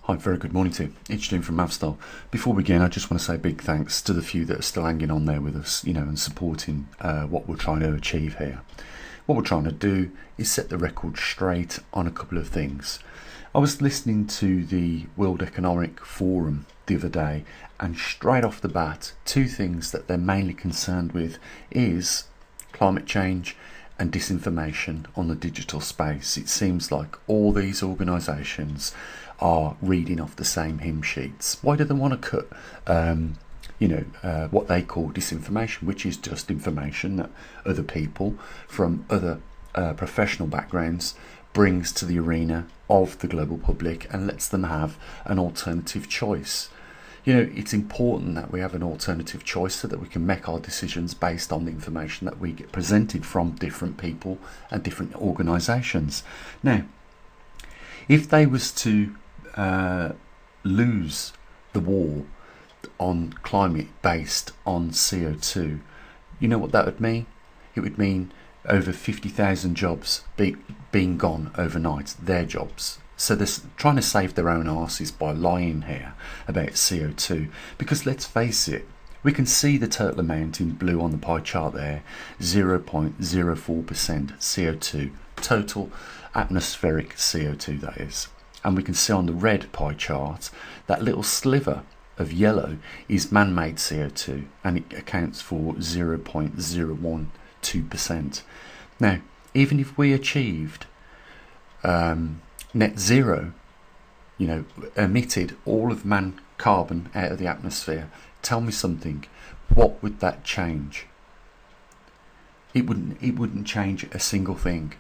Hi, very good morning to you. It's Jim from maverickstar. Before we begin, I just want to say big thanks to the few that are still hanging on there with us, and supporting what we're trying to achieve here. What we're trying to do is set the record straight on a couple of things. I was listening to the World Economic Forum the other day, and straight off the bat, two things that they're mainly concerned with is climate change and disinformation on the digital space. It seems like all these organisations are reading off the same hymn sheets. Why do they want to cut what they call disinformation, which is just information that other people from other professional backgrounds brings to the arena of the global public and lets them have an alternative choice? It's important that we have an alternative choice so that we can make our decisions based on the information that we get presented from different people and different organisations. Now, if they was to lose the war on climate based on CO2, you know what that would mean? It would mean over 50,000 jobs being gone overnight, their jobs. So they're trying to save their own arses by lying here about CO2, because let's face it, we can see the total amount in blue on the pie chart there, 0.04% CO2, total atmospheric CO2 that is. And we can see on the red pie chart that little sliver of yellow is man-made CO2, and it accounts for 0.012%. Now, even if we achieved net zero, emitted all of man carbon out of the atmosphere, tell me something, what would that change? It wouldn't change a single thing,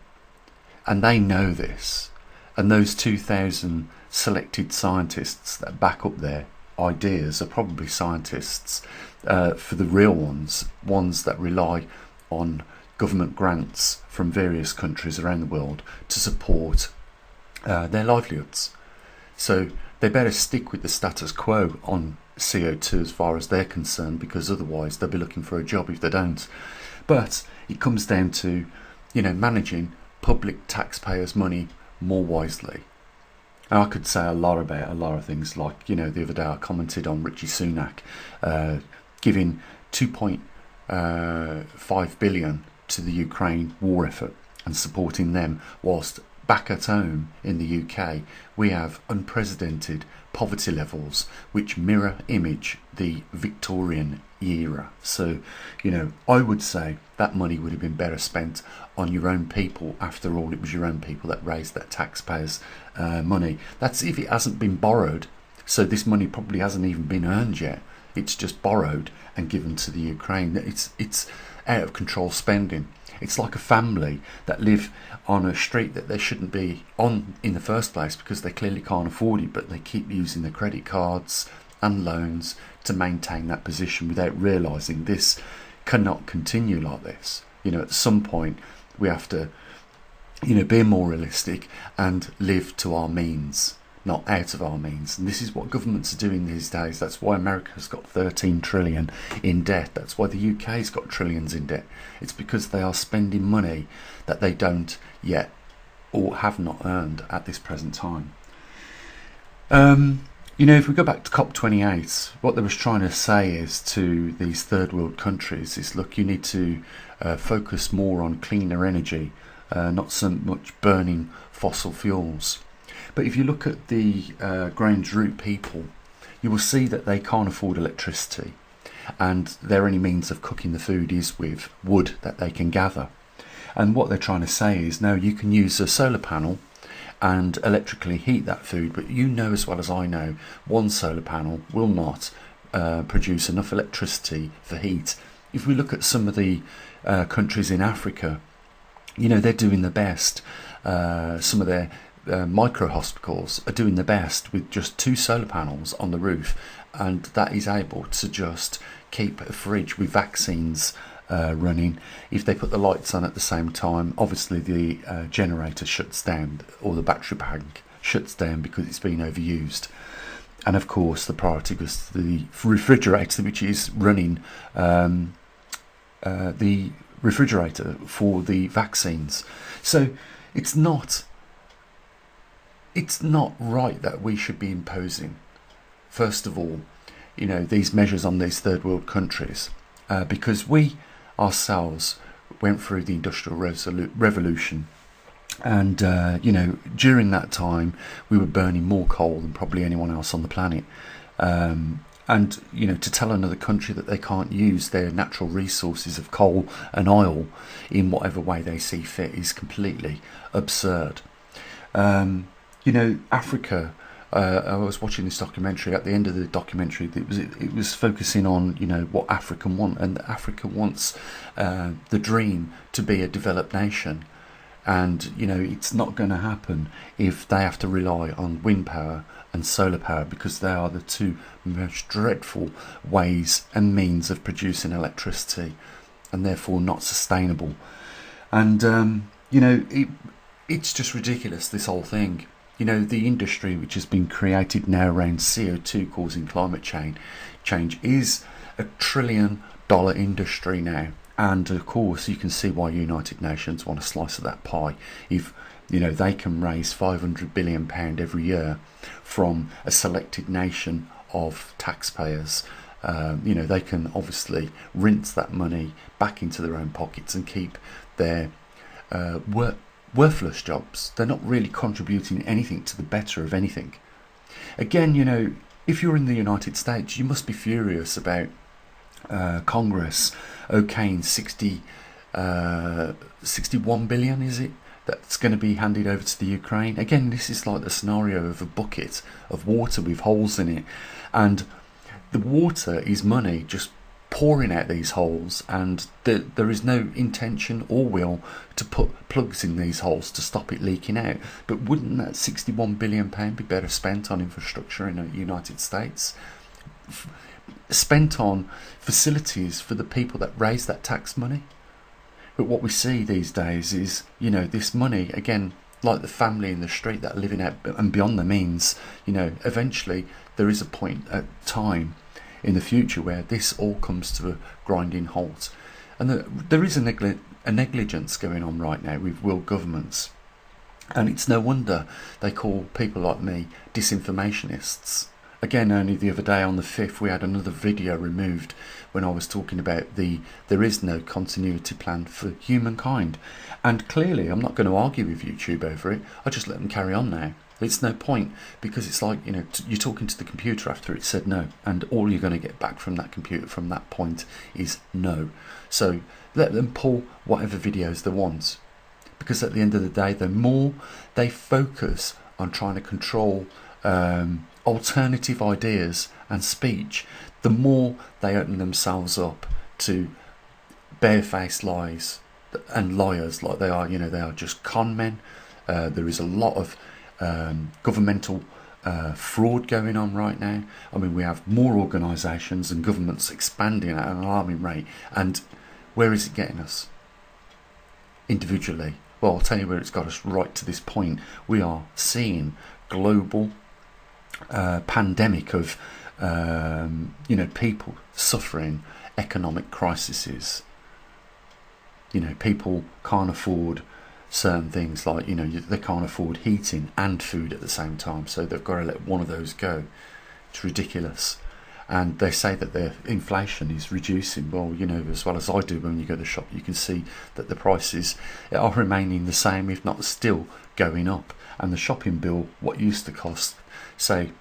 and they know this. And those 2,000 selected scientists that back up their ideas are probably scientists for the real ones that rely on government grants from various countries around the world to support their livelihoods. So they better stick with the status quo on CO2 as far as they're concerned, because otherwise they'll be looking for a job if they don't. But it comes down to managing public taxpayers' money more wisely. And I could say a lot about a lot of things, like the other day I commented on Richie Sunak giving 2.5 billion to the Ukraine war effort and supporting them, whilst back at home in the UK we have unprecedented poverty levels which mirror image the Victorian era. So I would say that money would have been better spent on your own people. After all, it was your own people that raised that taxpayers' money. That's if it hasn't been borrowed. So this money probably hasn't even been earned yet. It's just borrowed and given to the Ukraine. It's out of control spending. It's like a family that live on a street that they shouldn't be on in the first place, because they clearly can't afford it, but they keep using their credit cards and loans to maintain that position without realising this cannot continue like this. At some point we have to be more realistic and live to our means, not out of our means. And this is what governments are doing these days. That's why America's got 13 trillion in debt. That's why the UK's got trillions in debt. It's because they are spending money that they don't yet or have not earned at this present time. If we go back to COP28, what they was trying to say is to these third world countries is, look, you need to focus more on cleaner energy, not so much burning fossil fuels. But if you look at the grains root people, you will see that they can't afford electricity, and their only means of cooking the food is with wood that they can gather. And what they're trying to say is, no, you can use a solar panel and electrically heat that food, but as well as I know, one solar panel will not produce enough electricity for heat. If we look at some of the countries in Africa, they're doing the best. Some of their micro hospitals are doing the best with just 2 solar panels on the roof, and that is able to just keep a fridge with vaccines running. If they put the lights on at the same time, obviously the generator shuts down, or the battery bank shuts down because it's been overused. And of course the priority goes to the refrigerator, which is running the refrigerator for the vaccines. So it's not it's not right that we should be imposing, first of all, these measures on these third world countries, because we ourselves went through the Industrial Revolution, and during that time we were burning more coal than probably anyone else on the planet. And to tell another country that they can't use their natural resources of coal and oil in whatever way they see fit is completely absurd. Africa, I was watching this documentary. At the end of the documentary, it was focusing on what Africa want, and Africa wants the dream to be a developed nation. And it's not going to happen if they have to rely on wind power and solar power, because they are the two most dreadful ways and means of producing electricity, and therefore not sustainable. And it's just ridiculous, this whole thing. The industry which has been created now around CO2 causing climate change is a $1 trillion industry now. And of course you can see why United Nations want a slice of that pie. If they can raise £500 billion every year from a selected nation of taxpayers, they can obviously rinse that money back into their own pockets and keep their worthless jobs. They're not really contributing anything to the better of anything. Again, if you're in the United States, you must be furious about Congress okaying 61 billion, is it, that's going to be handed over to the Ukraine. Again, this is like the scenario of a bucket of water with holes in it, and the water is money just pouring out these holes, and there is no intention or will to put plugs in these holes to stop it leaking out. But wouldn't that £61 billion be better spent on infrastructure in the United States? Spent on facilities for the people that raise that tax money? But what we see these days is, this money, again, like the family in the street that are living out and beyond their means, eventually there is a point at time in the future where this all comes to a grinding halt. And there is a negligence going on right now with world governments. And it's no wonder they call people like me disinformationists. Again, only the other day on the 5th, we had another video removed when I was talking about there is no continuity plan for humankind. And clearly, I'm not going to argue with YouTube over it. I just let them carry on now. It's no point, because it's like, you're talking to the computer after it said no, and all you're going to get back from that computer from that point is no. So let them pull whatever videos they want, because at the end of the day, the more they focus on trying to control alternative ideas and speech, the more they open themselves up to barefaced lies and liars like they are. They are just con men. There is a lot of governmental fraud going on right now. I mean, we have more organisations and governments expanding at an alarming rate, and where is it getting us individually? Well, I'll tell you where it's got us right to this point. We are seeing global pandemic of people suffering economic crises. People can't afford certain things, like they can't afford heating and food at the same time, so they've got to let one of those go. It's ridiculous. And they say that their inflation is reducing. Well, as well as I do, when you go to the shop, you can see that the prices are remaining the same, if not still going up. And the shopping bill, what used to cost, say,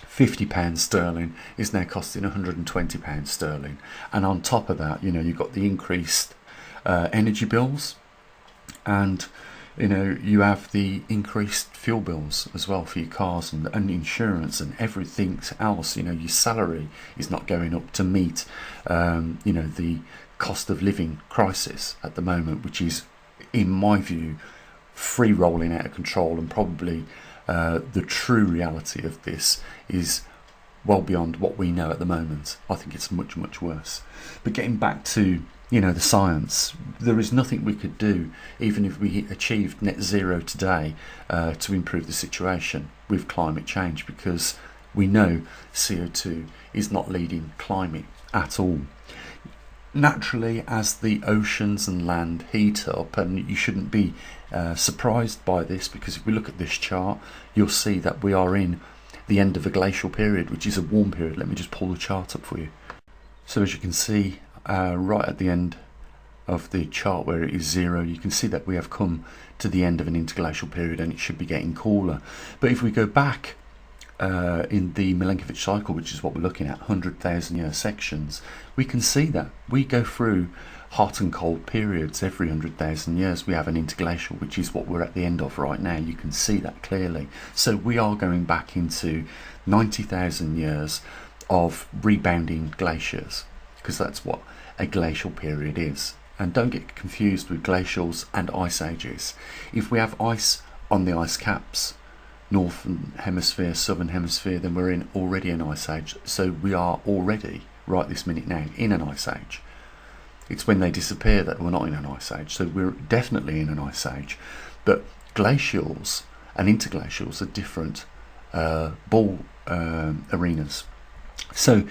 £50 sterling, is now costing £120 sterling. And on top of that, you've got the increased energy bills, and you have the increased fuel bills as well for your cars, and insurance and everything else. Your salary is not going up to meet the cost of living crisis at the moment, which is, in my view, free rolling out of control. And probably the true reality of this is well beyond what we know at the moment. I think it's much, much worse. But getting back to the science, there is nothing we could do, even if we achieved net zero today, to improve the situation with climate change, because we know CO2 is not leading climate at all. naturally, as the oceans and land heat up, and you shouldn't be surprised by this, because if we look at this chart, you'll see that we are in the end of a glacial period, which is a warm period. Let me just pull the chart up for you. So as you can see, right at the end of the chart where it is 0, you can see that we have come to the end of an interglacial period, and it should be getting cooler. But if we go back in the Milankovitch cycle, which is what we're looking at, 100,000 year sections, we can see that we go through hot and cold periods every 100,000 years. We have an interglacial, which is what we're at the end of right now. You can see that clearly. So we are going back into 90,000 years of rebounding glaciers, because that's what a glacial period is. And don't get confused with glacials and ice ages. If we have ice on the ice caps, northern hemisphere, southern hemisphere, then we're in already an ice age. So we are already, right this minute now, in an ice age. It's when they disappear that we're not in an ice age. So we're definitely in an ice age. But glacials and interglacials are different ball arenas. So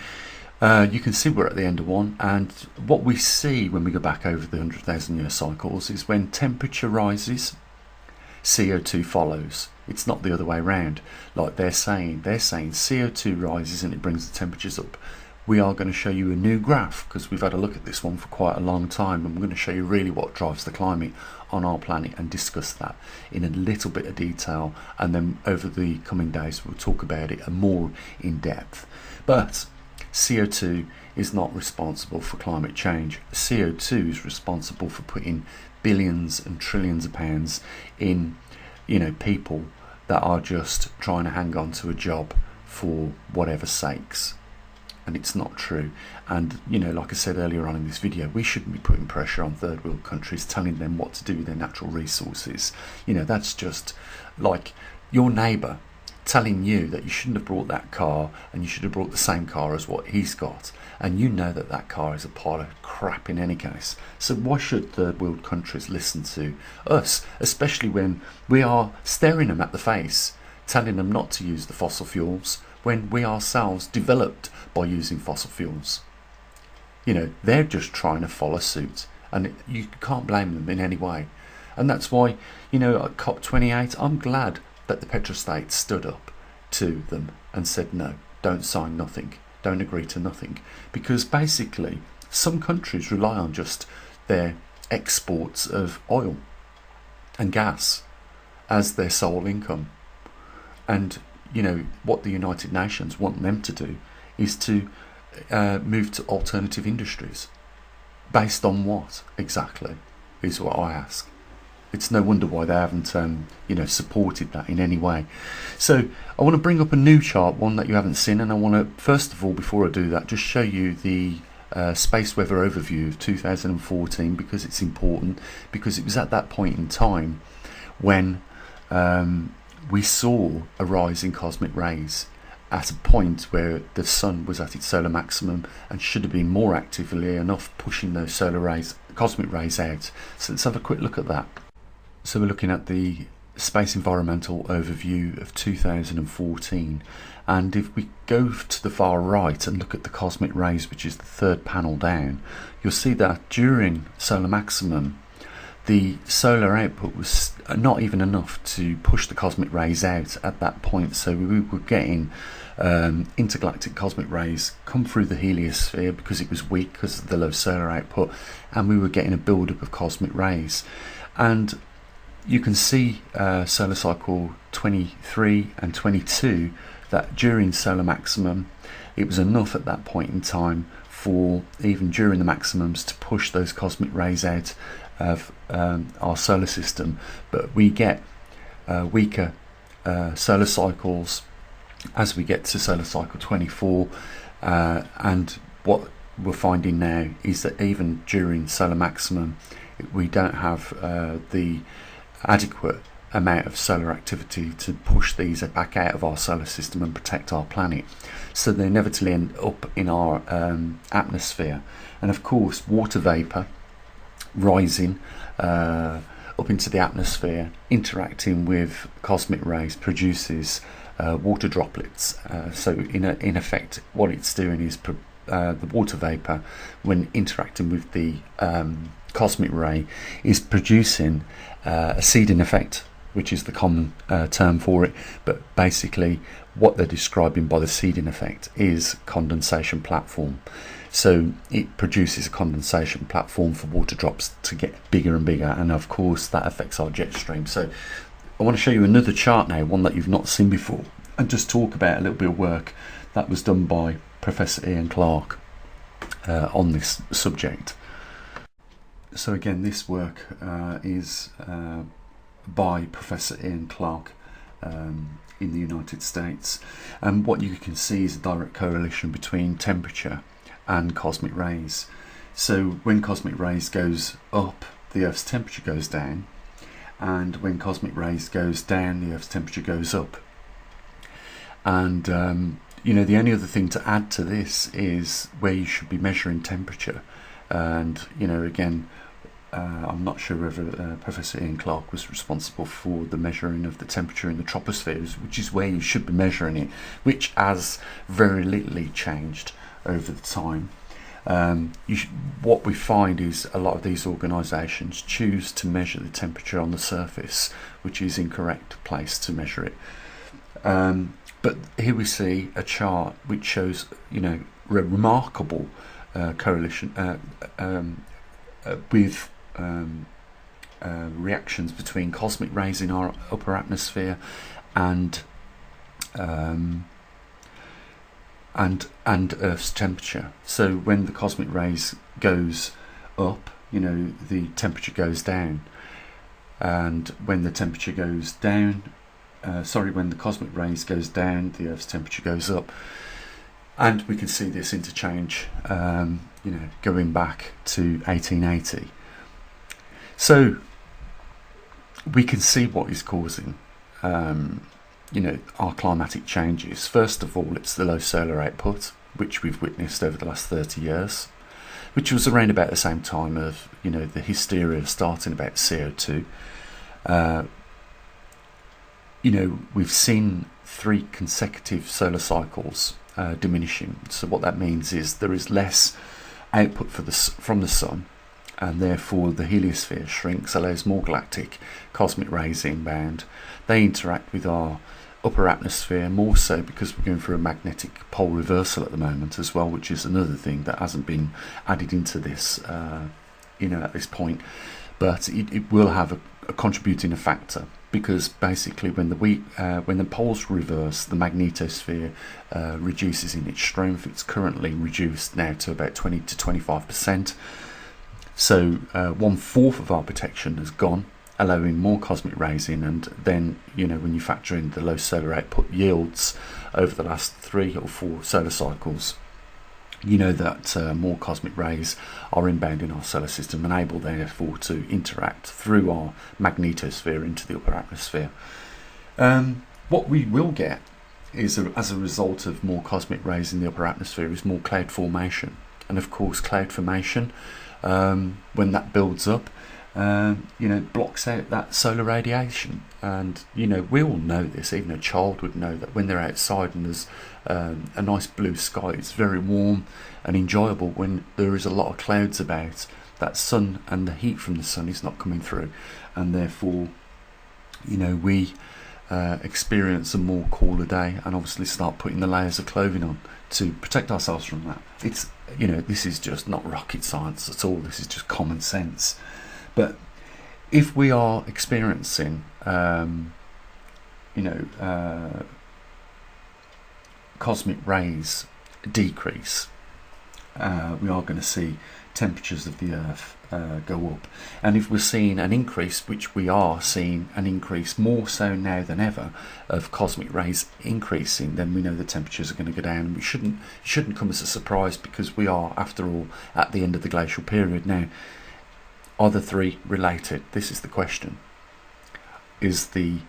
you can see we're at the end of one, and what we see when we go back over the 100,000 year cycles is when temperature rises, CO2 follows. It's not the other way around like they're saying. They're saying CO2 rises and it brings the temperatures up. We are going to show you a new graph, because we've had a look at this one for quite a long time, and we're going to show you really what drives the climate on our planet and discuss that in a little bit of detail, and then over the coming days we'll talk about it more in depth. But CO2 is not responsible for climate change. CO2 is responsible for putting billions and trillions of pounds in, people that are just trying to hang on to a job for whatever sakes. And it's not true. And like I said earlier on in this video, we shouldn't be putting pressure on third world countries, telling them what to do with their natural resources. That's just like your neighbour telling you that you shouldn't have brought that car, and you should have brought the same car as what he's got, and that car is a pile of crap in any case. So why should third world countries listen to us, especially when we are staring them at the face, telling them not to use the fossil fuels, when we ourselves developed by using fossil fuels? They're just trying to follow suit, and you can't blame them in any way. And that's why, at COP28, I'm glad that the petrostates stood up to them and said, no, don't sign nothing, don't agree to nothing, because basically some countries rely on just their exports of oil and gas as their sole income. And what the United Nations want them to do is to move to alternative industries. Based on what exactly is what I ask. It's no wonder why they haven't supported that in any way. So I want to bring up a new chart, one that you haven't seen, and I want to, first of all, before I do that, just show you the space weather overview of 2014, because it's important, because it was at that point in time when we saw a rise in cosmic rays at a point where the sun was at its solar maximum and should have been more actively enough pushing those solar rays, cosmic rays out. So let's have a quick look at that. So we're looking at the space environmental overview of 2014, and if we go to the far right and look at the cosmic rays, which is the third panel down, you'll see that during solar maximum the solar output was not even enough to push the cosmic rays out at that point. So we were getting intergalactic cosmic rays come through the heliosphere because it was weak because of the low solar output, and we were getting a build-up of cosmic rays. And you can see solar cycle 23 and 22 that during solar maximum it was enough at that point in time for, even during the maximums, to push those cosmic rays out of our solar system. But we get weaker solar cycles as we get to solar cycle 24, and what we're finding now is that even during solar maximum we don't have the adequate amount of solar activity to push these back out of our solar system and protect our planet. So they inevitably end up in our atmosphere, and of course water vapor rising up into the atmosphere, interacting with cosmic rays, produces water droplets. So in effect what it's doing is the water vapor, when interacting with the cosmic ray, is producing a seeding effect, which is the common term for it. But basically what they're describing by the seeding effect is condensation platform. So it produces a condensation platform for water drops to get bigger and bigger, and of course that affects our jet stream. So I want to show you another chart now, one that you've not seen before, and just talk about a little bit of work that was done by Professor Ian Clarke on this subject. So again, this work is by Professor Ian Clarke in the United States, and what you can see is a direct correlation between temperature and cosmic rays. So when cosmic rays goes up, the Earth's temperature goes down, and when cosmic rays goes down, the Earth's temperature goes up. And you know, the only other thing to add to this is where you should be measuring temperature. And you know, again, I'm not sure whether Professor Ian Clarke was responsible for the measuring of the temperature in the tropospheres, which is where you should be measuring it, which has very little changed over the time. What we find is a lot of these organisations choose to measure the temperature on the surface, which is incorrect place to measure it. But here we see a chart which shows, you know, remarkable correlation with reactions between cosmic rays in our upper atmosphere and Earth's temperature. So when the cosmic rays goes up, you know, the temperature goes down, and when the temperature goes down, when the cosmic rays goes down, the Earth's temperature goes up. And we can see this interchange, you know, going back to 1880. So we can see what is causing you know, our climatic changes. First of all, it's the low solar output, which we've witnessed over the last 30 years, which was around about the same time of, you know, the hysteria starting about CO2. You know, we've seen 3 consecutive solar cycles diminishing. So what that means is there is less output from the sun, and therefore the heliosphere shrinks, allows more galactic cosmic rays inbound. They interact with our upper atmosphere more so because we're going through a magnetic pole reversal at the moment as well, which is another thing that hasn't been added into this you know, at this point, but it will have a contributing factor, because basically when the poles reverse, the magnetosphere reduces in its strength. It's currently reduced now to about 20 to 25%. So 1/4 of our protection has gone, allowing more cosmic rays in. And then, you know, when you factor in the low solar output yields over the last 3 or 4 solar cycles, you know that more cosmic rays are inbound in our solar system and able therefore to interact through our magnetosphere into the upper atmosphere. What we will get is, as a result of more cosmic rays in the upper atmosphere, is more cloud formation. And of course cloud formation, when that builds up, you know, blocks out that solar radiation. And you know, we all know this, even a child would know that when they're outside and there's a nice blue sky, it's very warm and enjoyable. When there is a lot of clouds about, that sun and the heat from the sun is not coming through, and therefore, you know, we experience a more cooler day, and obviously start putting the layers of clothing on to protect ourselves from that. It's, you know, this is just not rocket science at all, this is just common sense. But if we are experiencing you know, cosmic rays decrease, we are going to see temperatures of the Earth go up. And if we're seeing an increase, which we are seeing an increase more so now than ever, of cosmic rays increasing, then we know the temperatures are going to go down. And it shouldn't come as a surprise, because we are, after all, at the end of the glacial period now. Are the 3 related? This is the question. Is there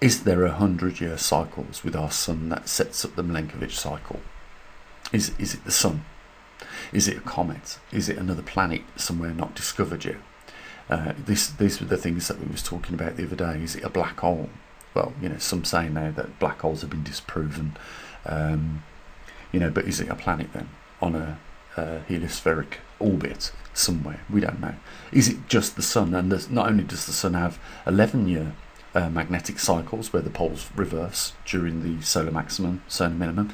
100-year cycles with our sun that sets up the Milankovitch cycle? Is it the sun? Is it a comet? Is it another planet somewhere not discovered yet? These were the things that we was talking about the other day. Is it a black hole? Well, you know, some say now that black holes have been disproven. but is it a planet then on a heliospheric orbit somewhere? We don't know. Is it just the sun? And not only does the sun have 11-year magnetic cycles where the poles reverse during the solar maximum, solar minimum,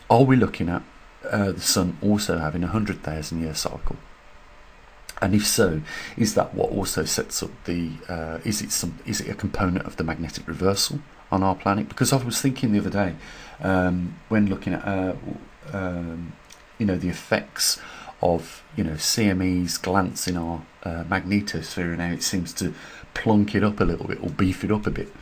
are we looking at the sun also having a 100,000-year cycle? And if so, is that what also sets up the? Is it a component of the magnetic reversal on our planet? Because I was thinking the other day, when looking at the effects of CME's glance in our magnetosphere and how it seems to plonk it up a little bit or beef it up a bit,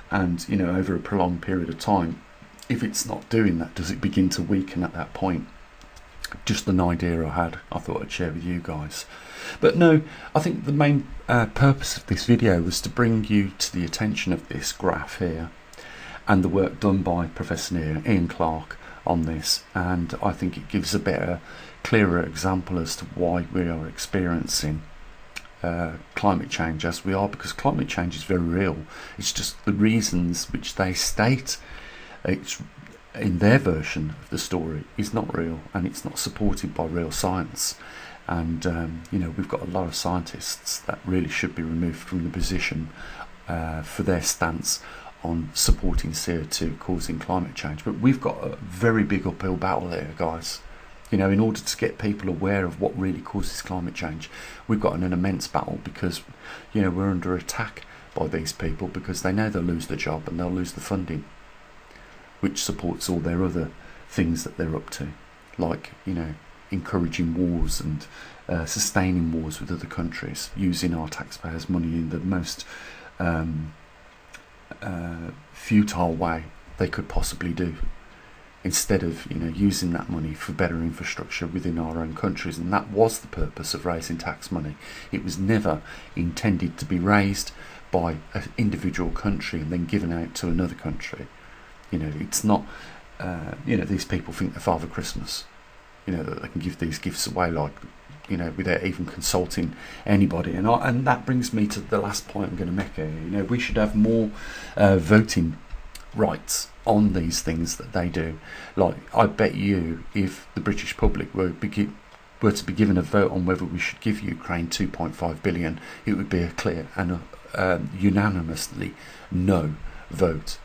and over a prolonged period of time, if it's not doing that, does it begin to weaken at that point? Just an idea I thought I'd share with you guys. But no, I think the main purpose of this video was to bring you to the attention of this graph here and the work done by Professor Ian Clarke on this, and I think it gives a better, clearer example as to why we are experiencing climate change as we are, because climate change is very real. It's just the reasons which they state it's in their version of the story is not real, and it's not supported by real science. And we've got a lot of scientists that really should be removed from the position for their stance on supporting CO2 causing climate change. But we've got a very big uphill battle here, guys. In order to get people aware of what really causes climate change, we've got an immense battle, because we're under attack by these people, because they know they'll lose the job and they'll lose the funding, which supports all their other things that they're up to, like encouraging wars and sustaining wars with other countries, using our taxpayers' money in the most futile way they could possibly do, instead of using that money for better infrastructure within our own countries. And that was the purpose of raising tax money. It was never intended to be raised by an individual country and then given out to another country. It's not these people think they're Father Christmas, that they can give these gifts away without even consulting anybody. And that brings me to the last point I'm going to make here. We should have more voting rights on these things that they do. Like, I bet you, if the British public were to be given a vote on whether we should give Ukraine 2.5 billion, it would be a clear and unanimously no vote.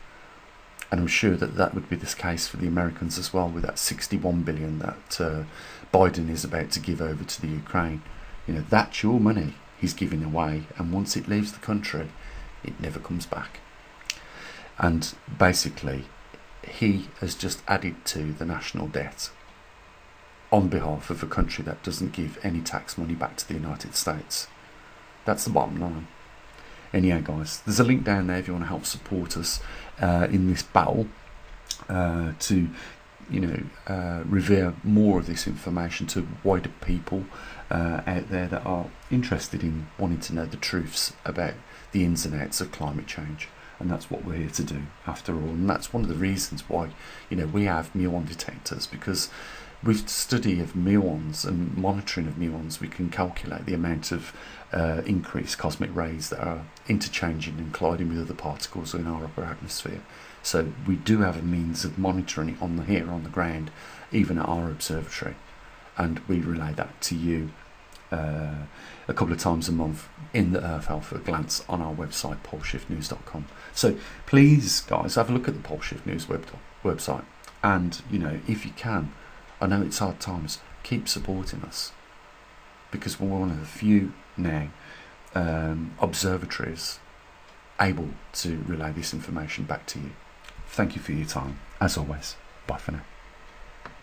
And I'm sure that would be the case for the Americans as well, with that 61 billion that Biden is about to give over to the Ukraine. That's your money he's giving away, and once it leaves the country, it never comes back. And basically, he has just added to the national debt on behalf of a country that doesn't give any tax money back to the United States. That's the bottom line. Anyhow, guys, there's a link down there if you want to help support us in this battle to reveal more of this information to wider people out there that are interested in wanting to know the truths about the ins and outs of climate change. And that's what we're here to do, after all. And that's one of the reasons why we have muon detectors, because with study of muons and monitoring of muons, we can calculate the amount of increased cosmic rays that are interchanging and colliding with other particles in our upper atmosphere. So we do have a means of monitoring it here on the ground, even at our observatory, and we relay that to you a couple of times a month in the Earth Alpha glance on our website, poleshiftnews.com. So please, guys, have a look at the Poleshift News website, and if you can, I know it's hard times, keep supporting us, because we're one of the few now observatories able to relay this information back to you. Thank you for your time. As always, bye for now.